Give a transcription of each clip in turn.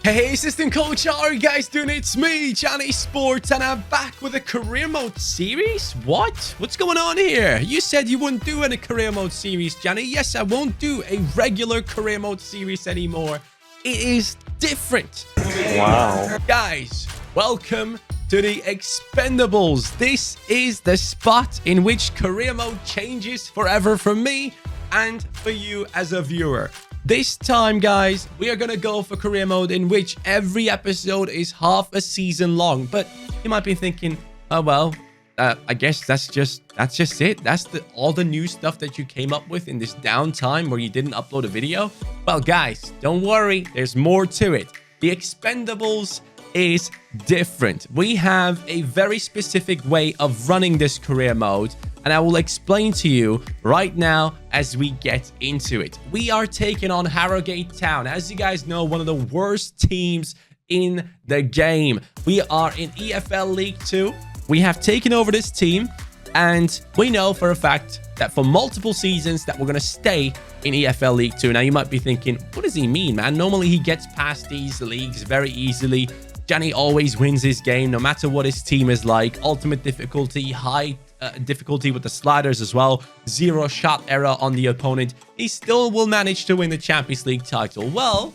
Hey, assistant coach, how are you guys doing? It's me, CaniSports, and I'm back with a career mode series. What's going on here? You said you wouldn't do any career mode series, Johnny. Yes, I won't do a regular career mode series anymore. It is different. Wow. Guys, welcome to the Expendables. This is the spot in which career mode changes forever for me and for you as a viewer. This time, guys, we are going to go for career mode in which every episode is half a season long. But you might be thinking, oh, well, I guess that's just it. That's all the new stuff that you came up with in this downtime where you didn't upload a video. Well, guys, don't worry. There's more to it. The Expendables is different. We have a very specific way of running this career mode, and I will explain to you right now as we get into it. We are taking on Harrogate Town. As you guys know, one of the worst teams in the game. We are in EFL League 2. We have taken over this team, and we know for a fact that for multiple seasons that we're going to stay in EFL League 2. Now, you might be thinking, what does he mean, man? Normally, he gets past these leagues very easily. Johnny always wins his game, no matter what his team is like. Ultimate difficulty, high difficulty with the sliders as well. 0 shot error on the opponent. He still will manage to win the Champions League title. Well,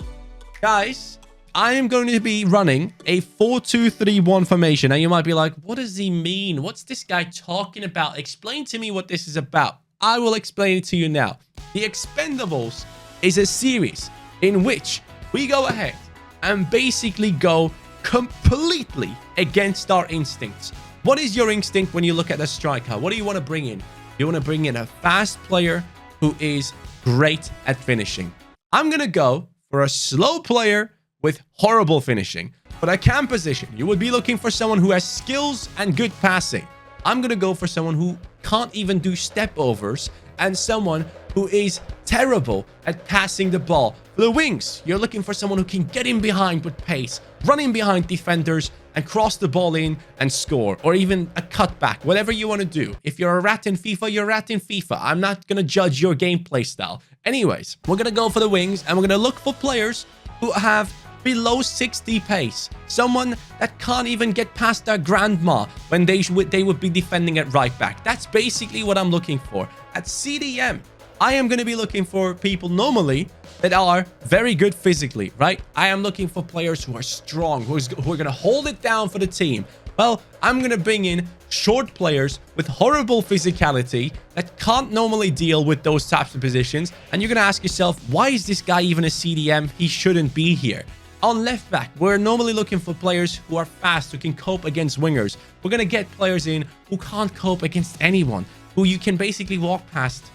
guys, I am going to be running a 4-2-3-1 formation. Now, you might be like, what does he mean? What's this guy talking about? Explain to me what this is about. I will explain it to you now. The Expendables is a series in which we go ahead and basically go completely against our instincts. What is your instinct when you look at a striker? What do you want to bring in? You want to bring in a fast player who is great at finishing. I'm going to go for a slow player with horrible finishing. But a cam position, you would be looking for someone who has skills and good passing. I'm going to go for someone who can't even do step overs and someone who is terrible at passing the ball. For the wings, you're looking for someone who can get in behind with pace, run in behind defenders, and cross the ball in and score, or even a cutback, whatever you want to do. If you're a rat in FIFA, you're a rat in FIFA. I'm not going to judge your gameplay style. Anyways, we're going to go for the wings, and we're going to look for players who have below 60 pace. Someone that can't even get past their grandma when they would be defending at right back. That's basically what I'm looking for. At CDM, I am going to be looking for people normally that are very good physically, right? I am looking for players who are strong, who are going to hold it down for the team. Well, I'm going to bring in short players with horrible physicality that can't normally deal with those types of positions. And you're going to ask yourself, why is this guy even a CDM? He shouldn't be here. On left back, we're normally looking for players who are fast, who can cope against wingers. We're going to get players in who can't cope against anyone, who you can basically walk past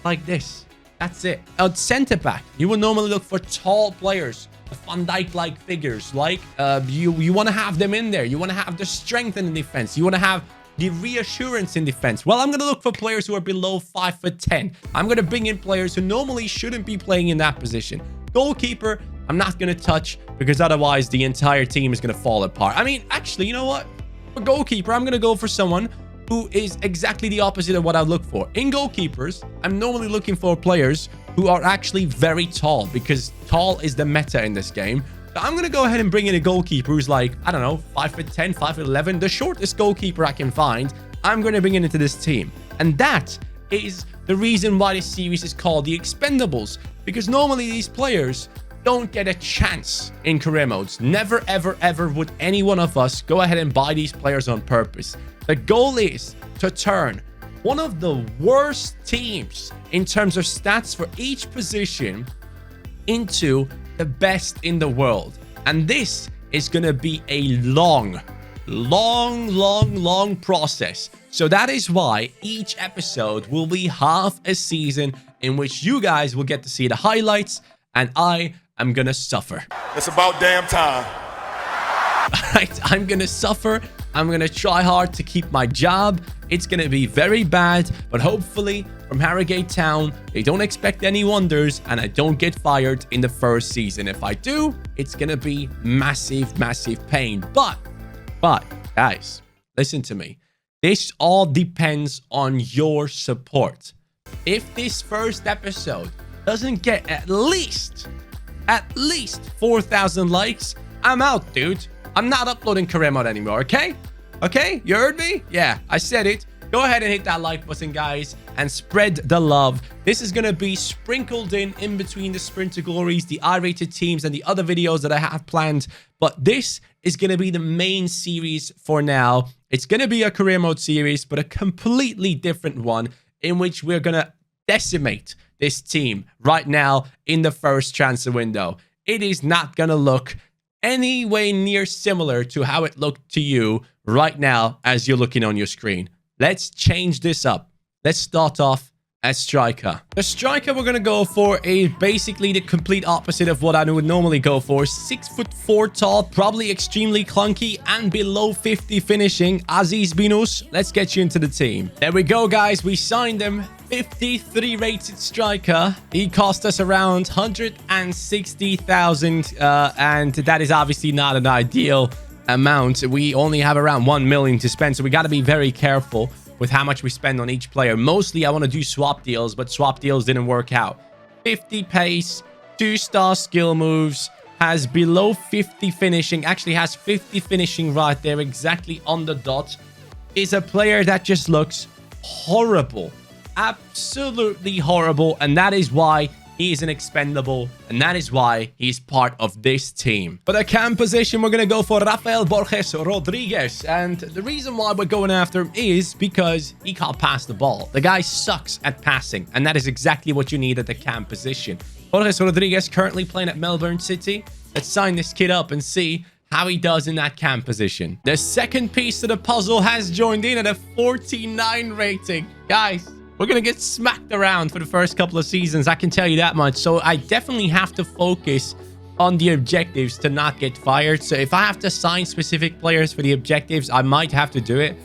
like this. That's it. At center back, you will normally look for tall players, Van Dijk-like figures. Like you want to have them in there. You want to have the strength in the defense. You want to have the reassurance in defense. Well, I'm going to look for players who are below 5'10". I'm going to bring in players who normally shouldn't be playing in that position. Goalkeeper, I'm not going to touch because otherwise the entire team is going to fall apart. I mean, actually, you know what? For goalkeeper, I'm going to go for someone who is exactly the opposite of what I look for. In goalkeepers, I'm normally looking for players who are actually very tall because tall is the meta in this game. So I'm going to go ahead and bring in a goalkeeper who's like, I don't know, 5'10", 5'11", the shortest goalkeeper I can find. I'm going to bring it into this team. And that is the reason why this series is called The Expendables, because normally these players don't get a chance in career modes. Never, ever, ever would any one of us go ahead and buy these players on purpose. The goal is to turn one of the worst teams in terms of stats for each position into the best in the world. And this is going to be a long process. So that is why each episode will be half a season in which you guys will get to see the highlights and I am going to suffer. It's about damn time. Right, I'm going to suffer. I'm going to try hard to keep my job. It's going to be very bad, but hopefully from Harrogate Town, they don't expect any wonders and I don't get fired in the first season. If I do, it's going to be massive pain. But guys, listen to me. This all depends on your support. If this first episode doesn't get at least at least 4,000 likes, I'm out, dude. I'm not uploading career mode anymore, okay? Okay, you heard me? Yeah, I said it. Go ahead and hit that like button, guys, and spread the love. This is going to be sprinkled in between the Sprinter Glories, the I-rated teams, and the other videos that I have planned. But this is going to be the main series for now. It's going to be a career mode series, but a completely different one in which we're going to decimate this team right now in the first transfer window. It is not going to look any way near similar to how it looked to you right now as you're looking on your screen. Let's change this up. Let's start off as striker. The striker we're going to go for is basically the complete opposite of what I would normally go for. 6'4" tall, probably extremely clunky, and below 50 finishing. Aziz Binous, let's get you into the team. There we go, guys. We signed him. 53 rated striker. He cost us around 160,000, and that is obviously not an ideal amount. We only have around 1 million to spend, so we got to be very careful with how much we spend on each player. Mostly I want to do swap deals, but swap deals didn't work out. 50 pace, 2-star skill moves, has below 50 finishing, actually has 50 finishing right there, exactly on the dot. Is a player that just looks horrible, absolutely horrible, and that is why he is an expendable, and that is why he's part of this team. For the cam position, we're going to go for Rafael Borges Rodriguez. And the reason why we're going after him is because he can't pass the ball. The guy sucks at passing, and that is exactly what you need at the cam position. Borges Rodriguez currently playing at Melbourne City. Let's sign this kid up and see how he does in that cam position. The second piece of the puzzle has joined in at a 49 rating. Guys, we're going to get smacked around for the first couple of seasons. I can tell you that much. So I definitely have to focus on the objectives to not get fired. So if I have to sign specific players for the objectives, I might have to do it.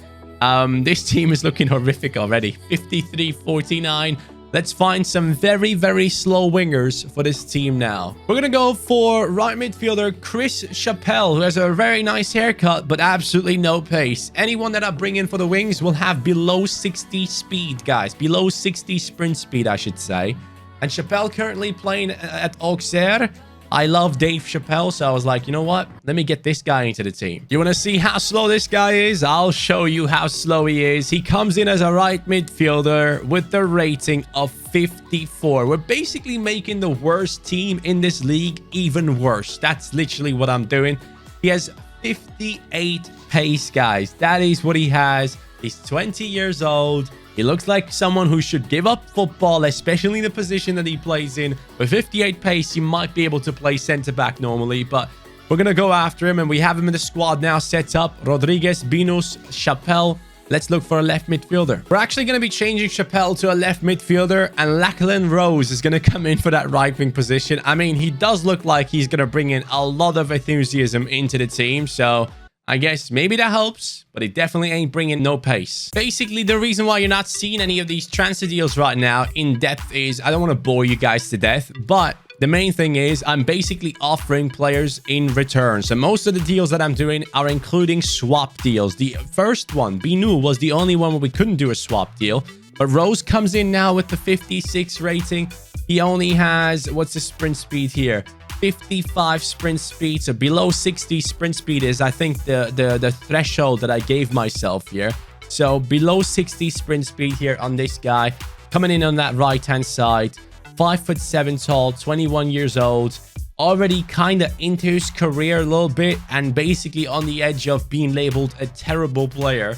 This team is looking horrific already. 53-49. Let's find some very, very slow wingers for this team now. We're going to go for right midfielder Chris Chappell, who has a very nice haircut, but absolutely no pace. Anyone that I bring in for the wings will have below 60 speed, guys. Below 60 sprint speed, I should say. And Chappell currently playing at Auxerre. I love Dave Chappelle, so I was like, you know what? Let me get this guy into the team. You want to see how slow this guy is? I'll show you how slow he is. He comes in as a right midfielder with the rating of 54. We're basically making the worst team in this league even worse. That's literally what I'm doing. He has 58 pace, guys. That is what he has. He's 20 years old. He looks like someone who should give up football, especially the position that he plays in. With 58 pace, he might be able to play centre-back normally, but we're going to go after him, and we have him in the squad now set up. Rodriguez, Binous, Chappell. Let's look for a left midfielder. We're actually going to be changing Chappell to a left midfielder, and Lachlan Rose is going to come in for that right wing position. I mean, he does look like he's going to bring in a lot of enthusiasm into the team, so I guess maybe that helps, but it definitely ain't bringing no pace. Basically, the reason why you're not seeing any of these transfer deals right now in depth is I don't want to bore you guys to death, but the main thing is I'm basically offering players in return. So most of the deals that I'm doing are including swap deals. The first one, Binu, was the only one where we couldn't do a swap deal, but Rose comes in now with the 56 rating. He only has, what's the sprint speed here? 55 sprint speed, so below 60 sprint speed is, I think, the threshold that I gave myself here. So below 60 sprint speed here on this guy, coming in on that right hand side. 5'7" tall, 21 years old, already kind of into his career a little bit, and basically on the edge of being labeled a terrible player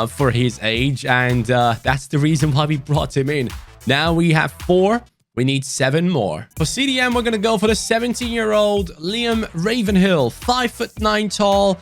for his age, and that's the reason why we brought him in. Now we have 4. We need 7 more. For CDM, we're going to go for the 17-year-old Liam Ravenhill. 5'9" tall.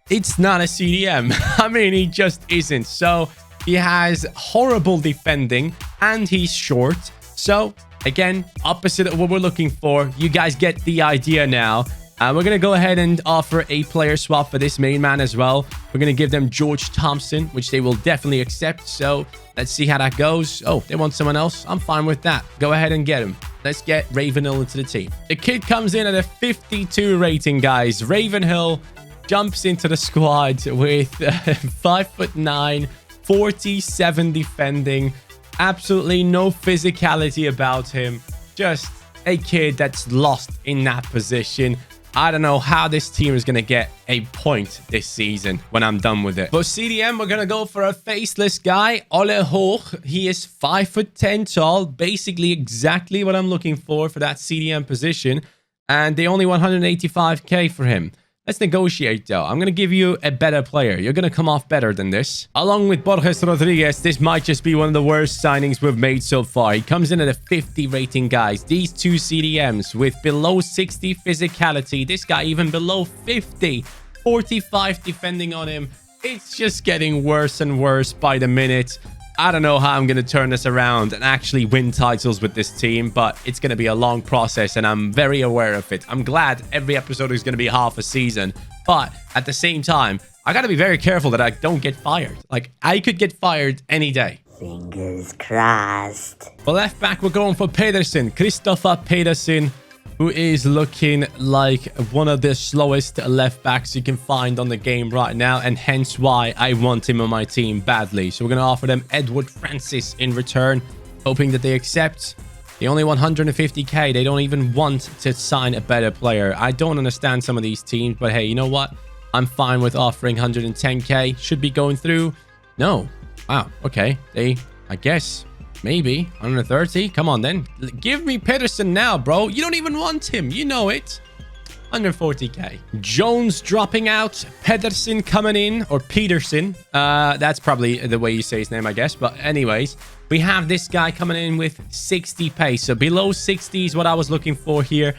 It's not a CDM. I mean, he just isn't. So he has horrible defending, and he's short. So again, opposite of what we're looking for. You guys get the idea now. We're going to go ahead and offer a player swap for this main man as well. We're going to give them George Thompson, which they will definitely accept. So let's see how that goes. Oh, they want someone else. I'm fine with that. Go ahead and get him. Let's get Ravenhill into the team. The kid comes in at a 52 rating, guys. Ravenhill jumps into the squad with 5'9", 47 defending. Absolutely no physicality about him. Just a kid that's lost in that position. I don't know how this team is going to get a point this season when I'm done with it. For CDM, we're going to go for a faceless guy, Ole Hoch. He is 5'10" tall, basically exactly what I'm looking for that CDM position. And they only want 185k for him. Let's negotiate, though. I'm going to give you a better player. You're going to come off better than this. Along with Borges Rodriguez, this might just be one of the worst signings we've made so far. He comes in at a 50 rating, guys. These two CDMs with below 60 physicality. This guy even below 50. 45 defending on him. It's just getting worse and worse by the minute. I don't know how I'm going to turn this around and actually win titles with this team, but it's going to be a long process, and I'm very aware of it. I'm glad every episode is going to be half a season, but at the same time, I got to be very careful that I don't get fired. Like, I could get fired any day. Fingers crossed. For left back, we're going for Pedersen. Christopher Pedersen, who is looking like one of the slowest left backs you can find on the game right now, and hence why I want him on my team badly. So we're going to offer them Edward Francis in return, hoping that they accept. They only want 150k. They don't even want to sign a better player. I don't understand some of these teams, but hey, you know what? I'm fine with offering 110k. Should be going through. No. Wow. Okay. I guess... maybe 130. Come on, then. Give me Pedersen now, bro. You don't even want him. You know it. 140k. Jones dropping out. Pedersen coming in. Or Peterson. That's probably the way you say his name, I guess. But anyways, we have this guy coming in with 60 pace. So below 60 is what I was looking for here.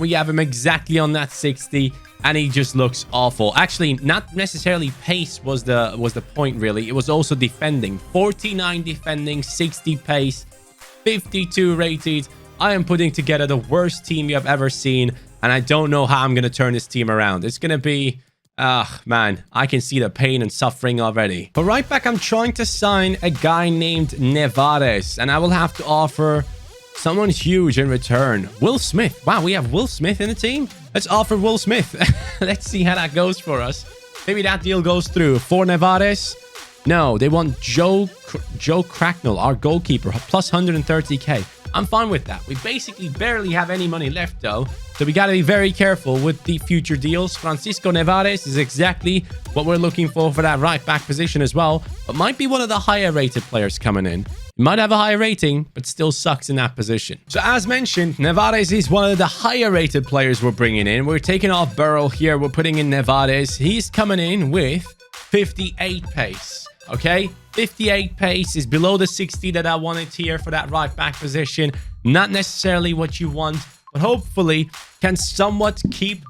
We have him exactly on that 60. And he just looks awful. Actually, not necessarily pace was the point, really. It was also defending. 49 defending, 60 pace, 52 rated. I am putting together the worst team you have ever seen. And I don't know how I'm going to turn this team around. It's going to be... man, I can see the pain and suffering already. For right back, I'm trying to sign a guy named Nevares. And I will have to offer... someone huge in return. Will Smith. Wow, we have Will Smith in the team. Let's offer Will Smith. Let's see how that goes for us. Maybe that deal goes through. For Nevares. No, they want Joe Cracknell, our goalkeeper, plus 130k. I'm fine with that. We basically barely have any money left, though. So we got to be very careful with the future deals. Francisco Nevares is exactly what we're looking for that right back position as well. But might be one of the higher rated players coming in. Might have a higher rating, but still sucks in that position. So as mentioned, Nevares is one of the higher rated players we're bringing in. We're taking off Burrow here. We're putting in Nevares. He's coming in with 58 pace. Okay, 58 pace is below the 60 that I wanted here for that right back position. Not necessarily what you want, but hopefully can somewhat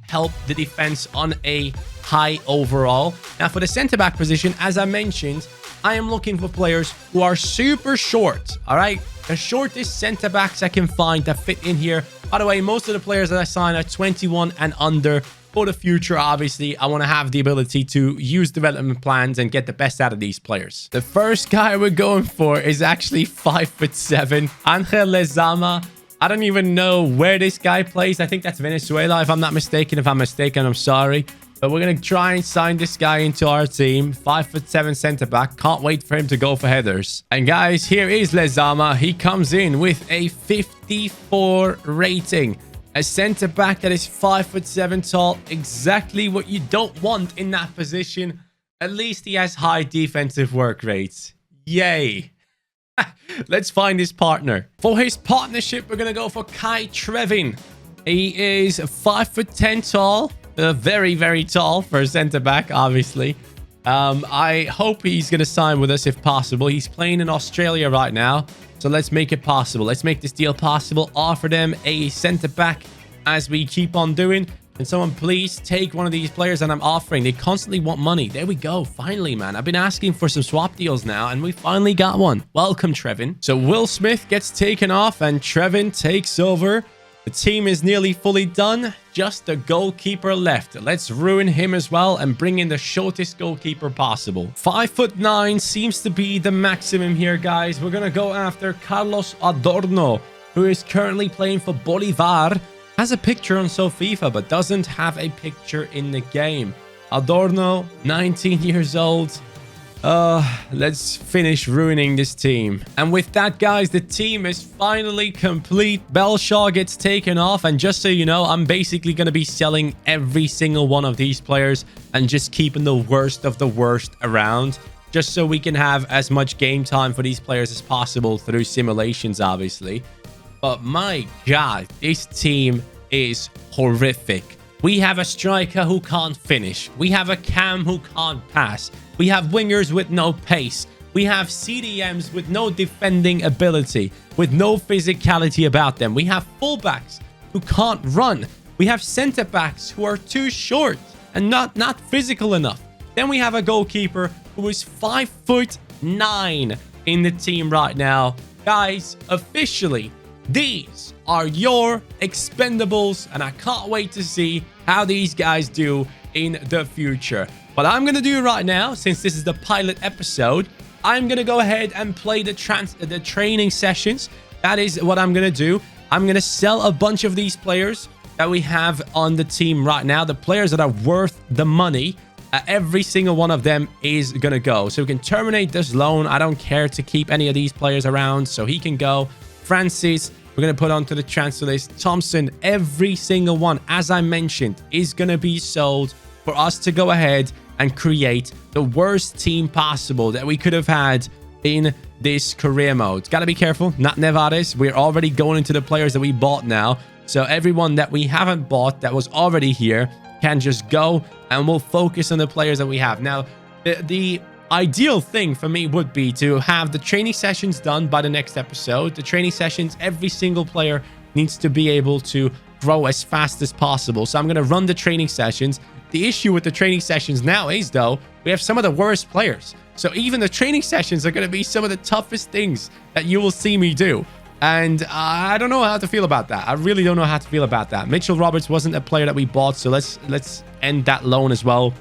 help the defense on a high overall. Now for the center back position, as I mentioned, I am looking for players who are super short. All right, the shortest center backs I can find that fit in here. By the way, most of the players that I sign are 21 and under. For the future, obviously, I want to have the ability to use development plans and get the best out of these players. The first guy we're going for is actually 5'7", Angel Lezama. I don't even know where this guy plays. I think that's Venezuela, if I'm not mistaken. If I'm mistaken, I'm sorry. But we're going to try and sign this guy into our team. 5'7" center back. Can't wait for him to go for headers. And guys, here is Lezama. He comes in with a 54 rating. A center back that is 5'7" tall. Exactly what you don't want in that position. At least he has high defensive work rates. Yay. Let's find his partner. For his partnership, we're going to go for Kai Trevin. He is 5'10" tall. Very, very tall for a center back, obviously. I hope he's going to sign with us if possible. He's playing in Australia right now. So let's make it possible. Let's make this deal possible. Offer them a center back as we keep on doing. Can someone please take one of these players that I'm offering? They constantly want money. There we go. Finally, man. I've been asking for some swap deals now, and we finally got one. Welcome, Trevin. So Will Smith gets taken off, and Trevin takes over. The team is nearly fully done. Just the goalkeeper left. Let's ruin him as well and bring in the shortest goalkeeper possible. 5'9" seems to be the maximum here, guys. We're going to go after Carlos Adorno, who is currently playing for Bolivar. Has a picture on FIFA, but doesn't have a picture in the game. Adorno, 19 years old. Let's finish ruining this team. And with that, guys, the team is finally complete. Belshaw gets taken off. And just so you know, I'm basically going to be selling every single one of these players and just keeping the worst of the worst around, just so we can have as much game time for these players as possible through simulations, obviously. But my God, this team is horrific. We have a striker who can't finish. We have a cam who can't pass. We have wingers with no pace. We have CDMs with no defending ability, with no physicality about them. We have fullbacks who can't run. We have centre backs who are too short and not physical enough. Then we have a goalkeeper who is 5'9" in the team right now. Guys, officially, these are your Expendables, and I can't wait to see how these guys do in the future. What I'm going to do right now, since this is the pilot episode, I'm going to go ahead and play the training sessions. That is what I'm going to do. I'm going to sell a bunch of these players that we have on the team right now, the players that are worth the money. Every single one of them is going to go. So we can terminate this loan. I don't care to keep any of these players around, so he can go. Francis, we're going to put onto the transfer list. Thompson, every single one, as I mentioned, is going to be sold for us to go ahead and create the worst team possible that we could have had in this career mode. Got to be careful. Not Nevares. We're already going into the players that we bought now. So everyone that we haven't bought that was already here can just go, and we'll focus on the players that we have. Now, the ideal thing for me would be to have the training sessions done by the next episode. The training sessions, every single player needs to be able to grow as fast as possible. So I'm going to run the training sessions. The issue with the training sessions now is, though, we have some of the worst players. So even the training sessions are going to be some of the toughest things that you will see me do. And I don't know how to feel about that. I really don't know how to feel about that. Mitchell Roberts wasn't a player that we bought, so let's end that loan as well.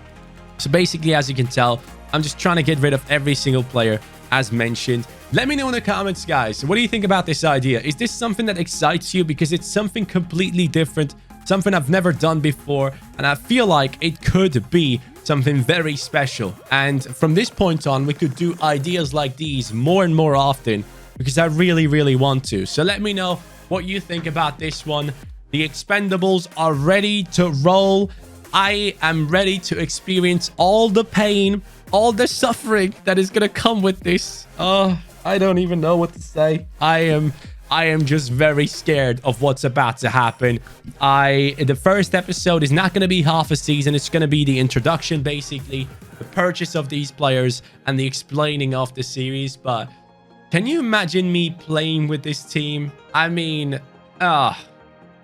So basically, as you can tell, I'm just trying to get rid of every single player as mentioned. Let me know in the comments, guys. What do you think about this idea? Is this something that excites you? Because it's something completely different, something I've never done before, and I feel like it could be something very special. And from this point on, we could do ideas like these more and more often, because I really, really want to. So let me know what you think about this one. The Expendables are ready to roll. I am ready to experience all the pain, all the suffering that is going to come with this. I don't even know what to say. I am just very scared of what's about to happen. The first episode is not going to be half a season. It's going to be the introduction, basically, the purchase of these players and the explaining of the series. But can you imagine me playing with this team? I mean,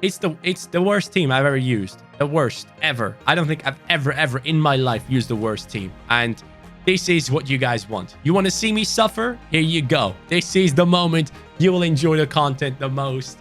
it's the worst team I've ever used. The worst ever. I don't think I've ever in my life used the worst team. And this is what you guys want. You want to see me suffer? Here you go. This is the moment you will enjoy the content the most.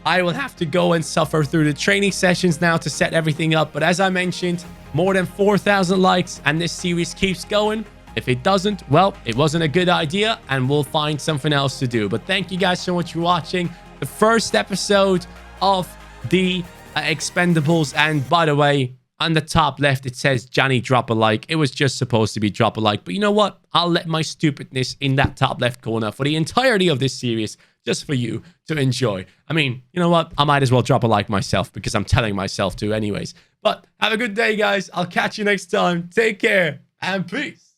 I will have to go and suffer through the training sessions now to set everything up. But as I mentioned, more than 4,000 likes and this series keeps going. If it doesn't, well, it wasn't a good idea and we'll find something else to do. But thank you guys so much for watching the first episode of the Expendables. And by the way, on the top left, it says Johnny drop a like. It was just supposed to be drop a like. But you know what? I'll let my stupidness in that top left corner for the entirety of this series, just for you to enjoy. I mean, you know what? I might as well drop a like myself because I'm telling myself to anyways. But have a good day, guys. I'll catch you next time. Take care and peace.